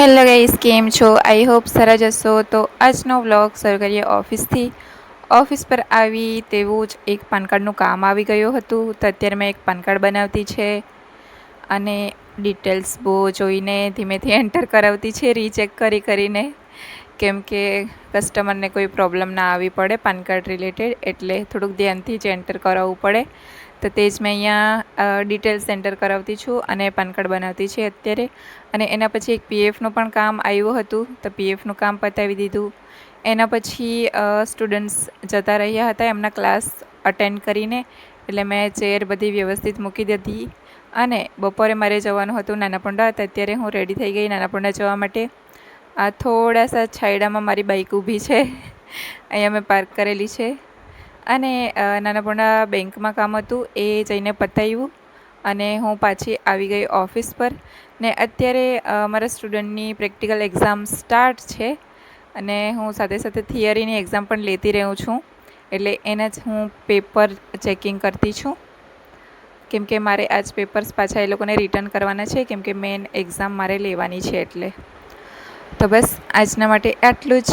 Hello guys, કેમ છો? I hope સારા જશો. તો આજનો વ્લોગ શરૂ કરીએ ઓફિસથી. ઓફિસ પર આવી તેવું જ એક પાન કાર્ડનું કામ આવી ગયું હતું. તો અત્યારે મેં એક પાન કાર્ડ બનાવતી છે અને ડિટેલ્સ બહુ જોઈને ધીમેથી એન્ટર કરાવતી છે, રીચેક કરીને, કેમ કે કસ્ટમરને કોઈ પ્રોબ્લેમ ના આવી પડે પાન કાર્ડ રિલેટેડ, એટલે થોડુંક ધ્યાનથી જ એન્ટર કરાવવું પડે. તો તે જ મેં અહીંયા ડિટેલ્સ એન્ટર કરાવતી છું અને પાન કાર્ડ બનાવતી છે અત્યારે. અને એના પછી એક પીએફનું પણ કામ આવ્યું હતું, તો પીએફનું કામ પતાવી દીધું. એના પછી સ્ટુડન્ટ્સ જતા રહ્યા હતા એમના ક્લાસ અટેન્ડ કરીને, એટલે મેં ચેર બધી વ્યવસ્થિત મૂકી દીધી. અને બપોરે મારે જવાનું હતું નાનાપોંડા, તો અત્યારે હું રેડી થઈ ગઈ નાનાપોંડા જવા માટે. આ થોડા સા છાંયડામાં મારી બાઇક ઊભી છે, અહીંયા મેં પાર્ક કરેલી છે. અને નાનાપોંડા બેંકમાં કામ હતું, એ જઈને પતાવ્યું અને હું પાછી આવી ગઈ ઓફિસ પર. ને અત્યારે મારા સ્ટુડન્ટની પ્રેક્ટિકલ એક્ઝામ સ્ટાર્ટ છે અને હું સાથે સાથે થિયરીની એક્ઝામ પણ લેતી રહું છું, એટલે એના જ હું પેપર ચેકિંગ કરતી છું, કેમ કે મારે આજ પેપર્સ પાછા એ લોકોને રિટર્ન કરવાના છે, કેમ કે મેઇન એક્ઝામ મારે લેવાની છે એટલે. તો બસ આજના માટે આટલું જ.